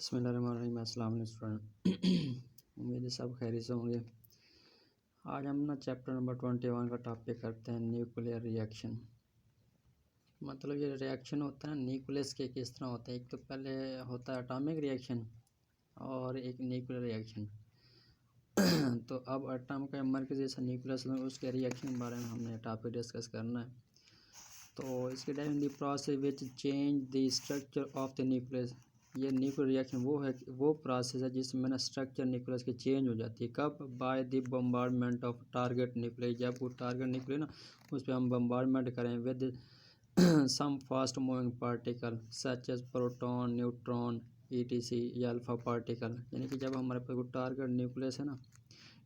बिस्मिल्लाहिर्रहमानिर्रहीम। अस्सलाम वालेकुम स्टूडेंट, उम्मीद है सब खैरियत से होंगे। आज हम ना चैप्टर नंबर 21 का टॉपिक करते हैं न्यूक्लियर रिएक्शन। मतलब ये रिएक्शन होता है न्यूक्लियस के किस तरह होता है। एक तो पहले होता है एटॉमिक रिएक्शन और एक न्यूक्लियर रिएक्शन। तो अब एटम का मरकज़ जैसा न्यूक्लियस उसके रिएक्शन के बारे में हमने टॉपिक डिस्कस करना है। तो इसके time the process which change the structure of the nucleus. ये न्यूक्लियर रिएक्शन वो प्रोसेस है जिसमें ना स्ट्रक्चर न्यूक्लियस की चेंज हो जाती है। कब? By the bombardment of target nucleus. जब वो टारगेट न्यूक्लियस ना उस पर हम बम्बार्डमेंट करें with some fast moving particle such as proton, neutron, ETC या अल्फ़ा पार्टिकल। यानी कि जब हमारे पास वो टारगेट न्यूक्लियस है ना,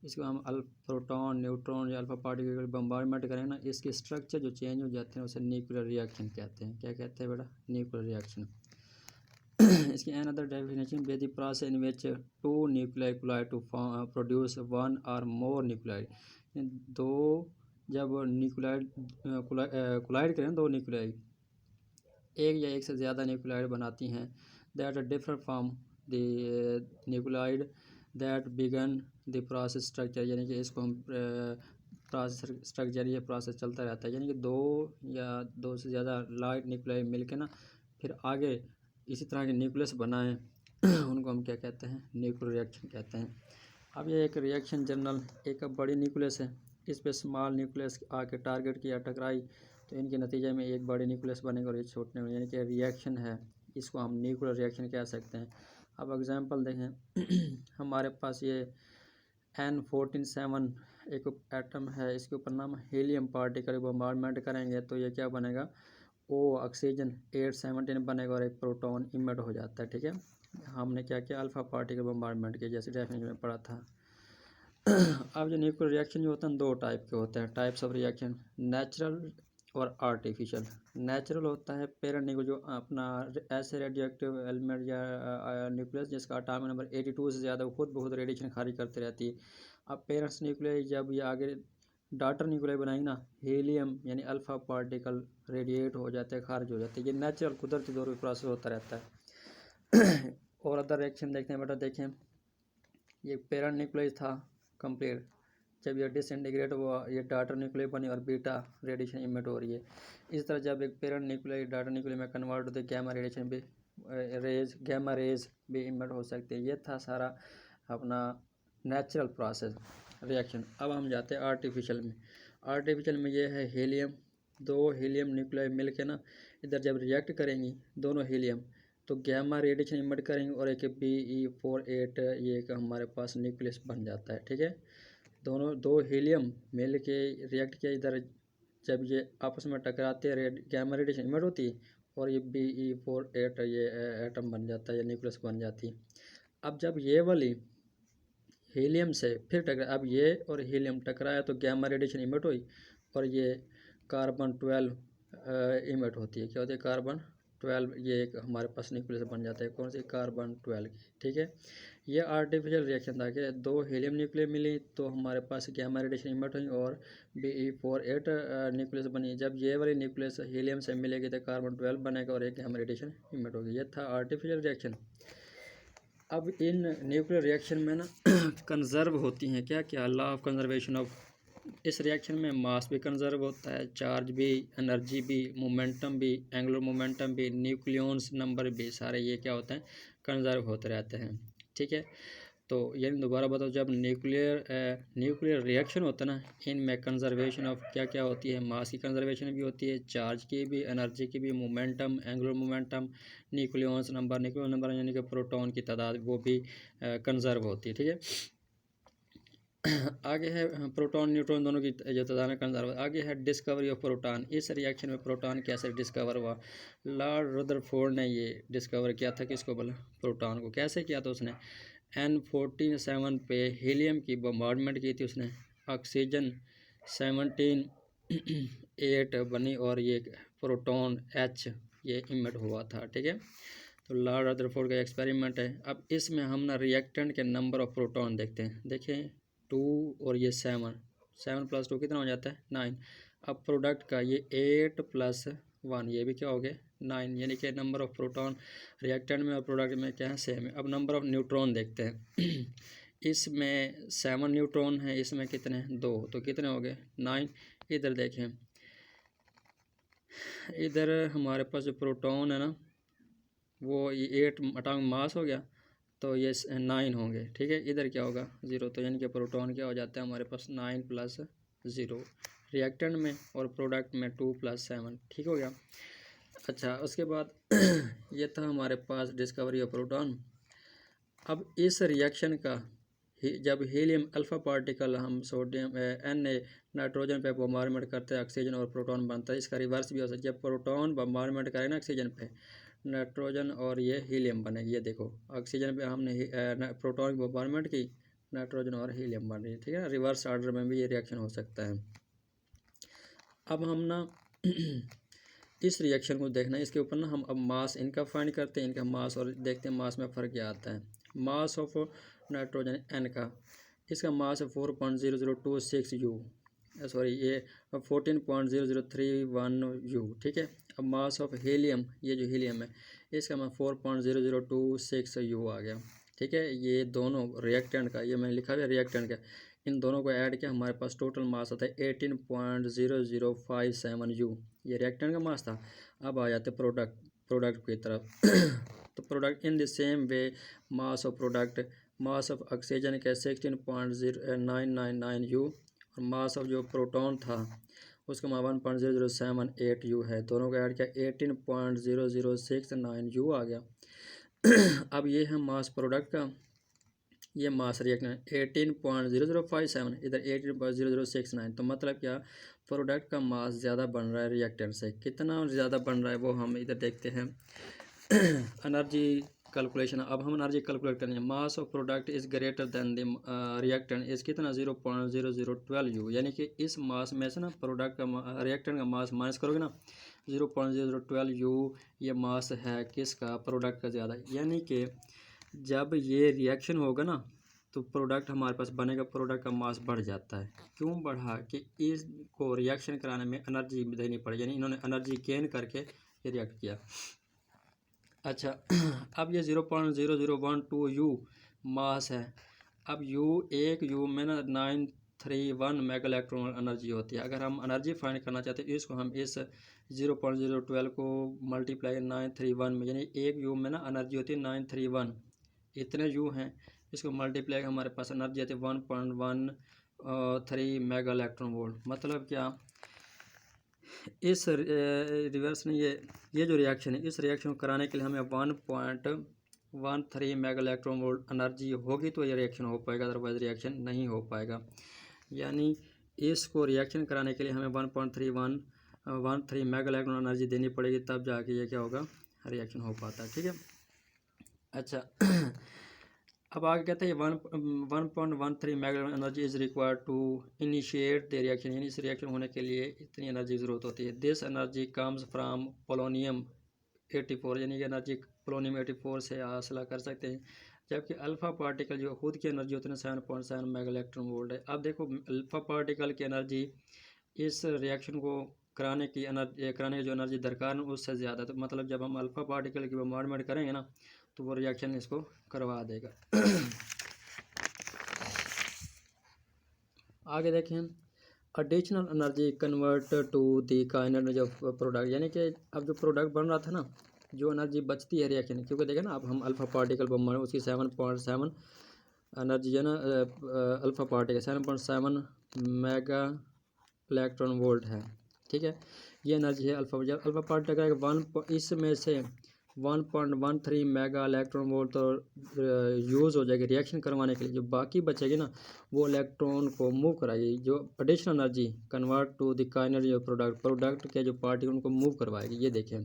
इसको हम प्रोटॉन, न्यूट्रॉन या अल्फ़ा पार्टिकल बम्बार्डमेंट करें ना, इसके स्ट्रक्चर जो चेंज हो जाते हैं उसे न्यूक्लियर रिएक्शन कहते हैं। क्या कहते हैं बेटा? Nuclear reaction. इसकी another definition be the process in which two nuclei collide to produce one or more nuclei. दो जब न्यूक्लियाइड कोलाइड करें, दो न्यूक्लियाई एक या एक से ज़्यादा न्यूक्लियाइड बनाती हैं that are different from the nuclide that began the process structure. यानी कि इसको हम प्रोसेस स्ट्रक्चर, ये प्रोसेस चलता रहता है। यानी कि दो या दो से ज़्यादा लाइट न्यूक्लियाई मिलकर ना फिर आगे इसी तरह के न्यूक्लियस बनाएं उनको हम क्या कहते हैं? न्यूक्लियर रिएक्शन कहते हैं। अब ये एक रिएक्शन जनरल, एक बड़ी न्यूक्लियस है, इस पे स्मॉल न्यूक्लियस आके टारगेट किया, टकराई, तो इनके नतीजे में एक बड़ी न्यूक्लियस बनेगा और ये छोटे, यानी कि रिएक्शन है, इसको हम न्यूक्लियर रिएक्शन कह सकते हैं। अब एग्जांपल देखें हमारे पास ये N147 एक एटम है, इसके ऊपर नाम हीलियम पार्टिकल बम्बार्डमेंट करेंगे तो ये क्या बनेगा? ऑक्सीजन 817 बनेगा और एक प्रोटॉन इमिट हो जाता है। ठीक है, हमने क्या किया? अल्फ़ा पार्टिकल बम्बार्डमेंट किया, जैसे डेफिनेशन में पढ़ा था। अब जो न्यूक्लियर रिएक्शन जो होता है दो टाइप के होते हैं, टाइप्स ऑफ रिएक्शन, नेचुरल और आर्टिफिशियल। नेचुरल होता है पेरेंट न्यूक्लियस, जो अपना ऐसे रेडियोएक्टिव एलिमेंट या न्यूक्लियस जिसका एटॉमिक नंबर 82 से ज़्यादा खुद बहुत रेडिएशन खारिज करती रहती है। अब पेरेंट्स न्यूक्लियस जब ये आगे डॉटर न्यूक्लियस बनाएंगे ना, हीलियम यानी अल्फ़ा पार्टिकल रेडिएट हो जाते हैं, खारिज हो जाते हैं। ये नेचुरल कुदरती तौर पर प्रोसेस होता रहता है। और अदर रिएक्शन देखते हैं बेटा, देखें ये पेरेंट न्यूक्लियस था कंप्लीट, जब ये डिसइंटीग्रेट हुआ ये डॉटर न्यूक्लियस बनी और बीटा रेडिएशन इमिट हो रही है। इस तरह जब एक पेरेंट न्यूक्लियस डॉटर न्यूक्लियस में कन्वर्ट होते गैमा रेडिएशन भी गैमा रेज भी इमिट हो सकते हैं। ये था सारा अपना नेचुरल प्रोसेस रिएक्शन। अब हम जाते हैं आर्टिफिशियल में। आर्टिफिशियल में ये है हीलियम, दो हीलियम न्यूक्लियस मिल के ना इधर जब रिएक्ट करेंगी दोनों हीलियम तो गैमा रेडिएशन इमिट करेंगे और एक Be48 ये एक हमारे पास न्यूक्लियस बन जाता है। ठीक है, दोनों दो हीलियम मिल के रिएक्ट किया, इधर जब ये आपस में टकराते हैं गैमा रेडिएशन इमिट होती है और ये Be48 ये एटम बन जाता है या न्यूक्लियस बन जाती है। अब जब ये वाली हीलियम से फिर टकरा, अब ये और हीलियम टकराया तो गैमा रेडिएशन इमिट हुई और ये कार्बन 12 इमिट होती है। क्या होती है? कार्बन 12, ये एक हमारे पास न्यूक्लियस बन जाता है। कौन सी? कार्बन 12 की। ठीक है, ये आर्टिफिशियल रिएक्शन था कि दो हीलियम न्यूक्लियस मिली तो हमारे पास गैमा रेडिएशन इमिट हुई और Be48 न्यूक्लियस बनी। जब ये वाली न्यूक्लियस हीलियम से मिलेगी तो कार्बन 12 बनेगा और एक गैमा रेडिएशन इमिट होगी। ये था आर्टिफिशियल रिएक्शन। अब इन न्यूक्लियर रिएक्शन में ना कंजर्व होती हैं क्या क्या? Law of conservation of. इस रिएक्शन में मास भी कंजर्व होता है, चार्ज भी, एनर्जी भी, मोमेंटम भी, एंगुलर मोमेंटम भी, न्यूक्लियॉन्स नंबर भी, सारे ये क्या होते हैं? कंजर्व होते रहते हैं। ठीक है, तो यानी दोबारा बताओ, जब न्यूक्लियर रिएक्शन होता है ना, इनमें कंजर्वेशन ऑफ क्या क्या होती है? मास की कंजर्वेशन भी होती है, चार्ज की भी, एनर्जी की भी, momentum, angular momentum, nucleons number यानी कि प्रोटॉन की तादाद वो भी कंजर्व होती है। ठीक है, आगे है प्रोटॉन न्यूट्रॉन दोनों की जो तादाद कंजर्व। आगे है डिस्कवरी ऑफ प्रोटॉन। इस रिएक्शन में प्रोटॉन कैसे डिस्कवर हुआ? लॉर्ड रदरफोर्ड ने ये डिस्कवर किया था, किसको बोला? प्रोटॉन को। कैसे किया था उसने? N47 पे हीलियम की बम्बार्डमेंट की थी उसने, ऑक्सीजन 17 बनी और ये प्रोटॉन H ये इमिट हुआ था। ठीक है, तो लॉर्ड रदरफोर्ड का एक्सपेरिमेंट है। अब इसमें हम ना रिएक्टेंट के नंबर ऑफ प्रोटॉन देखते हैं। देखें 2 और ये 7 + 2 कितना हो जाता है? 9। अब प्रोडक्ट का ये 8 + 1 ये भी क्या हो गया? 9, यानी कि नंबर ऑफ प्रोटॉन रिएक्टेंट में और प्रोडक्ट में क्या है, सेम है। अब नंबर ऑफ न्यूट्रॉन देखते हैं। इसमें 7 न्यूट्रॉन है, इसमें कितने, 2, तो कितने हो गए, 9। इधर देखें, इधर हमारे पास जो प्रोटॉन है ना, वो ये 8 एटॉमिक मास हो गया, तो ये 9 होंगे, ठीक है। इधर क्या होगा, 0, तो यानी कि प्रोटॉन क्या हो जाता है हमारे पास 9 + 0 रिएक्टेंट में, और प्रोडक्ट में 2 + 7, ठीक हो गया। अच्छा, उसके बाद ये था हमारे पास डिस्कवरी ऑफ प्रोटॉन। अब इस रिएक्शन का जब हीलियम अल्फ़ा पार्टिकल हम सोडियम Na नाइट्रोजन पे बम्बारमेंट करते हैं, ऑक्सीजन और प्रोटॉन बनता है। इसका रिवर्स भी हो सकता है, जब प्रोटॉन बम्बारमेंट करें ना ऑक्सीजन पे, नाइट्रोजन और ये हीलियम बनेगी। ये देखो, ऑक्सीजन पे हमने प्रोटॉन की बम्बारमेंट की, नाइट्रोजन और हीलियम बन रही है, ठीक है। रिवर्स ऑर्डर में भी ये रिएक्शन हो सकता है। अब हम ना इस रिएक्शन को देखना है, इसके ऊपर ना हम अब मास इनका फाइंड करते हैं, इनका मास, और देखते हैं मास में फ़र्क क्या आता है। मास ऑफ नाइट्रोजन N का, इसका मास है 4.0026 U, सॉरी ये 14.0031 U, ठीक है। अब मास ऑफ हीलियम, ये जो हीलियम है इसका मैं 4.0026 U आ गया, ठीक है। ये दोनों रिएक्टेंट का, ये मैंने लिखा है रिएक्टेंट का, इन दोनों को ऐड किया, हमारे पास टोटल मास आता है 18.0057 U, ये रिएक्टेंट का मास था। अब आ जाते प्रोडक्ट की तरफ। तो product in the same way, mass of product, mass of oxygen का 16.0999 U, और मास ऑफ जो प्रोटॉन था उसका 1.0078 U है। दोनों को ऐड किया 18.0069 U आ गया। अब ये है मास प्रोडक्ट का, ये मास रिएक्टेंट 18.0057, इधर 18.0069, तो मतलब क्या, प्रोडक्ट का मास ज़्यादा बन रहा है रिएक्टेंट से। कितना ज़्यादा बन रहा है वो हम इधर देखते हैं। एनर्जी कैलकुलेशन, अब हम एनर्जी कैलकुलेट करेंगे। Mass of product is greater than the reactant is कितना, 0.0012 U, यानी कि इस मास में से ना प्रोडक्ट का रिएक्टेंट का मास माइनस करोगे ना 0.0012 U, ये मास है किसका, प्रोडक्ट का ज़्यादा। यानी कि जब ये रिएक्शन होगा ना तो प्रोडक्ट हमारे पास बनेगा, प्रोडक्ट का मास बढ़ जाता है। क्यों बढ़ा, कि इसको रिएक्शन कराने में एनर्जी देनी पड़ी, यानी इन्होंने एनर्जी गेन करके ये रिएक्ट किया। अच्छा, अब ये 0.0012 U मास है। अब एक U में ना 931 मेगा इलेक्ट्रॉन एनर्जी होती है। अगर हम एनर्जी फाइंड करना चाहते हैं, इसको हम इस 0.012 को मल्टीप्लाई 931 में, यानी एक U में ना एनर्जी होती है 931, इतने U हैं, इसको मल्टीप्लाई हमारे पास एनर्जी आती है 1.13 मेगा इलेक्ट्रॉन वोल्ट। मतलब क्या, इस रिवर्स में ये जो रिएक्शन है, इस रिएक्शन को कराने के लिए हमें 1.13 मेगा इलेक्ट्रॉन वोल्ट एनर्जी होगी तो ये रिएक्शन हो पाएगा, अदरवाइज रिएक्शन नहीं हो पाएगा। यानी इसको रिएक्शन कराने के लिए हमें 1.13 मेगा इलेक्ट्रॉन एनर्जी देनी पड़ेगी, तब जाके ये क्या होगा, रिएक्शन हो पाता है, ठीक है। अच्छा, अब आगे कहते हैं 1.13 mega energy is required to initiate the reaction, यानी इस रिएक्शन होने के लिए इतनी एनर्जी ज़रूरत होती है। This energy comes from polonium 84, यानी कि एनर्जी पोलोनियम 84 से हासिल कर सकते हैं। जबकि अल्फ़ा पार्टिकल जो खुद की एनर्जी होती है 7.7 मेगा इलेक्ट्रॉन वोल्ट है। अब देखो, अल्फ़ा पार्टिकल की एनर्जी इस रिएक्शन को कराने की जो एनर्जी दरकार है उससे ज़्यादा, तो मतलब जब हम अल्फ़ा पार्टिकल की बम्बारमेंट करेंगे ना तो वो रिएक्शन इसको करवा देगा। आगे देखें, additional energy convert to the kinetic energy of product, यानी कि अब जो प्रोडक्ट बन रहा था ना, जो एनर्जी बचती है रिएक्शन, क्योंकि देखें ना अब हम अल्फ़ा पार्टिकल बम उसकी 7.7 एनर्जी है ना, alpha particle 7.7 mega electron volt है, ठीक है। ये एनर्जी है अल्फ़ा, जब अल्फ़ा पार्टिकल इसमें से 1.13 मेगा इलेक्ट्रॉन वोल्ट तो यूज़ हो जाएगी रिएक्शन करवाने के लिए। जो बाकी बचेगी ना वो इलेक्ट्रॉन को मूव कराएगी, जो additional energy convert to the kinetic of product के जो पार्टिकल उनको मूव करवाएगी। ये देखें।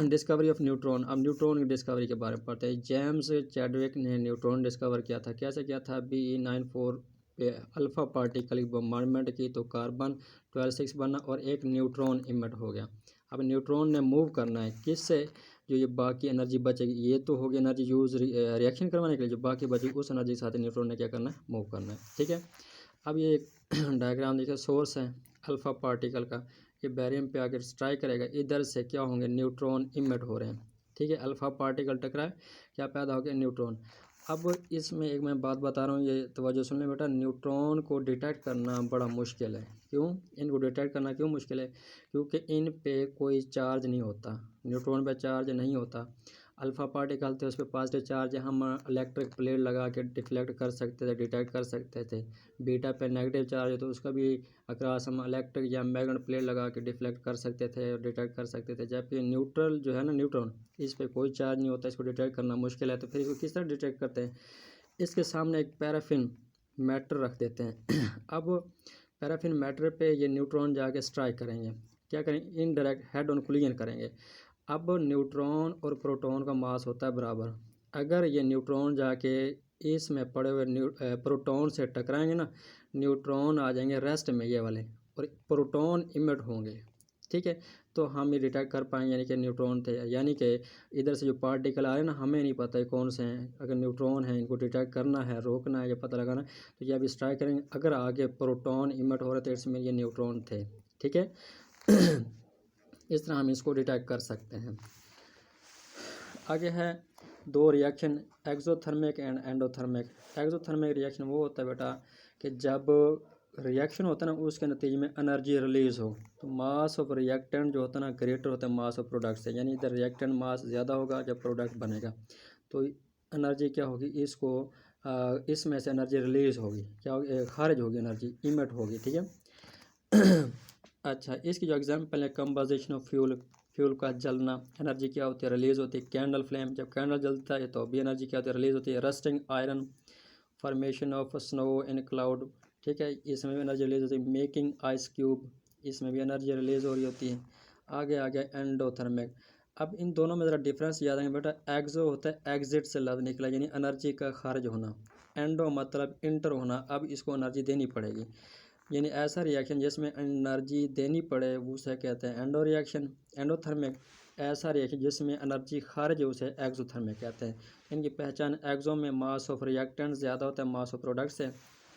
डिस्कवरी ऑफ न्यूट्रॉन, अब न्यूट्रॉन की डिस्कवरी के बारे में पढ़ते हैं। जेम्स चैडविक ने न्यूट्रॉन डिस्कवर किया था। कैसे किया था, Be94 पे अल्फ़ा पार्टिकल की बम्बारमेंट की तो कार्बन 12 बना और एक न्यूट्रॉन इमिट हो गया। अब न्यूट्रॉन ने मूव करना है किससे, जो ये बाकी एनर्जी बचेगी, ये तो होगी एनर्जी यूज़ रिएक्शन करवाने के लिए, जो बाकी बचेगी उस एनर्जी के साथ न्यूट्रॉन ने क्या करना है, मूव करना है, ठीक है। अब ये डायग्राम देखिए, सोर्स है अल्फ़ा पार्टिकल का, ये बैरियम पे आकर स्ट्राइक करेगा, इधर से क्या होंगे, न्यूट्रॉन इमिट हो रहे हैं, ठीक है। अल्फा पार्टिकल टकराए, क्या पैदा हो गया, न्यूट्रॉन। अब इसमें एक मैं बात बता रहा हूँ, ये तवज्जो सुन ले बेटा, न्यूट्रॉन को डिटेक्ट करना बड़ा मुश्किल है। क्यों इनको डिटेक्ट करना क्यों मुश्किल है, क्योंकि इन पे कोई चार्ज नहीं होता, न्यूट्रॉन पे चार्ज नहीं होता। अल्फ़ा पार्टिकल थे उस पर पॉजिटिव चार्ज है, हम इलेक्ट्रिक प्लेट लगा के डिफ्लेक्ट कर सकते थे, डिटेक्ट कर सकते थे। बीटा पे नेगेटिव चार्ज है तो उसका भी अक्रॉस हम इलेक्ट्रिक या मैग्नेट प्लेट लगा के डिफ्लेक्ट कर सकते थे और डिटेक्ट कर सकते थे। जबकि न्यूट्रल जो है ना, न्यूट्रॉन, इस पर कोई चार्ज नहीं होता, इसको डिटेक्ट करना मुश्किल है। तो फिर इसको किस तरह डिटेक्ट करते हैं, इसके सामने एक पैराफिन मैटर रख देते हैं अब पैराफिन मैटर पे ये न्यूट्रॉन जाके स्ट्राइक करेंगे, क्या करेंगे, इनडायरेक्ट हेड ऑन कोलिजन करेंगे। अब न्यूट्रॉन और प्रोटॉन का मास होता है बराबर, अगर ये न्यूट्रॉन जाके इसमें पड़े हुए प्रोटॉन से टकराएंगे ना, न्यूट्रॉन आ जाएंगे रेस्ट में ये वाले, और प्रोटॉन इमिट होंगे, ठीक है। तो हम ये डिटेक्ट कर पाएंगे यानी कि न्यूट्रॉन थे, यानी कि इधर से जो पार्टिकल आ रहे हैं ना, हमें नहीं पता है कौन से हैं, अगर न्यूट्रॉन है इनको डिटेक्ट करना है, रोकना है या पता लगाना है, तो ये अभी स्ट्राइक करेंगे। अगर आगे प्रोटॉन इमिट हो रहे थे इसमें ये न्यूट्रॉन थे, ठीक है इस तरह हम इसको डिटेक्ट कर सकते हैं। आगे है दो reaction, exothermic and endothermic. Exothermic reaction वो होता है बेटा कि जब रिएक्शन होता है ना, उसके नतीजे में एनर्जी रिलीज़ हो, तो मास ऑफ रिएक्टेंट जो होता है ना ग्रेटर होता है मास ऑफ प्रोडक्ट से, यानी इधर रिएक्टेंट मास ज़्यादा होगा जब प्रोडक्ट बनेगा, तो एनर्जी क्या होगी, इसमें से एनर्जी रिलीज़ होगी, क्या होगी, खारिज होगी, एनर्जी इमिट होगी, ठीक है अच्छा, इसकी जो एग्जांपल है, कंपोजिशन ऑफ फ्यूल, फ्यूल का जलना, एनर्जी क्या होती है, रिलीज़ होती है। कैंडल फ्लेम, जब कैंडल जलता है तो भी एनर्जी क्या होती है, रिलीज़ होती है। Rusting iron, formation of snow in cloud, ठीक है, इसमें भी एनर्जी रिलीज़ होती है। मेकिंग आइस क्यूब, इसमें भी एनर्जी रिलीज़ हो रही होती है। आगे आ गया एंडोथर्मिक। अब इन दोनों में ज़रा डिफरेंस याद है बेटा, एक्सो होता है एग्जिट से लफ्ज़ निकला, यानी एनर्जी का खारिज होना, एंडो मतलब इंटर होना, अब इसको एनर्जी देनी पड़ेगी, यानी ऐसा रिएक्शन जिसमें एनर्जी देनी पड़े उसे कहते हैं एंडो रिएक्शन। एंडोथर्मिक ऐसा रिएक्शन जिसमें एनर्जी खारिज है उसे एक्सोथर्मिक कहते हैं। इनकी पहचान, एक्सो में मास ऑफ रिएक्टेंट ज़्यादा होता है मास ऑफ प्रोडक्ट से,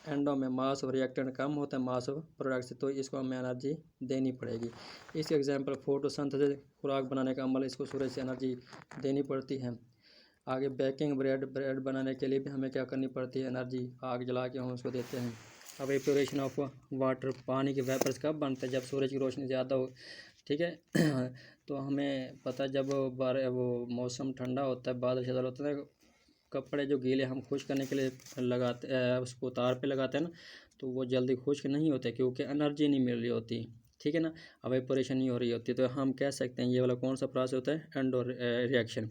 एंडो में मास ऑफ रिएक्टेंट कम होता है मास ऑफ प्रोडक्ट से, तो इसको हमें एनर्जी देनी पड़ेगी। इसके एग्जांपल फोटोसिंथेसिस, खुराक बनाने का अमल, इसको सूरज से एनर्जी देनी पड़ती है। आगे बेकिंग, ब्रेड बनाने के लिए भी हमें क्या करनी पड़ती है, एनर्जी, आग जला के हम उसको देते हैं। अब एवेपोरेशन ऑफ वाटर, पानी के वेपर्स कब बनते हैं, जब सूरज की रोशनी ज़्यादा हो, ठीक है तो हमें पता है जब वो मौसम ठंडा होता है, बादल शदल होता है, कपड़े जो गीले हम खुश्क करने के लिए लगाते उसको तार पे लगाते हैं ना, तो वो जल्दी खुश्क नहीं होते क्योंकि एनर्जी नहीं मिल रही होती, ठीक है ना, एवेपोरेशन नहीं हो रही होती। तो हम कह सकते हैं ये वाला कौन सा प्रोसेस होता है, एंडो रिएक्शन।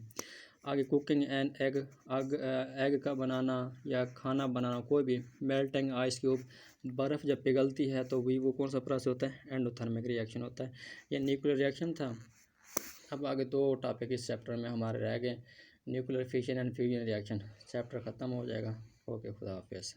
आगे कुकिंग एंड एग का बनाना या खाना बनाना, कोई भी, मेल्टिंग आइस क्यूब, बर्फ़ जब पिघलती है तो भी वो कौन सा प्रोसेस होता है, एंडोथर्मिक रिएक्शन होता है। ये न्यूक्लियर रिएक्शन था। अब आगे दो टॉपिक इस चैप्टर में हमारे रह गए, nuclear fission and fusion reaction, chapter ख़त्म हो जाएगा। ओके, खुदा हाफिज़।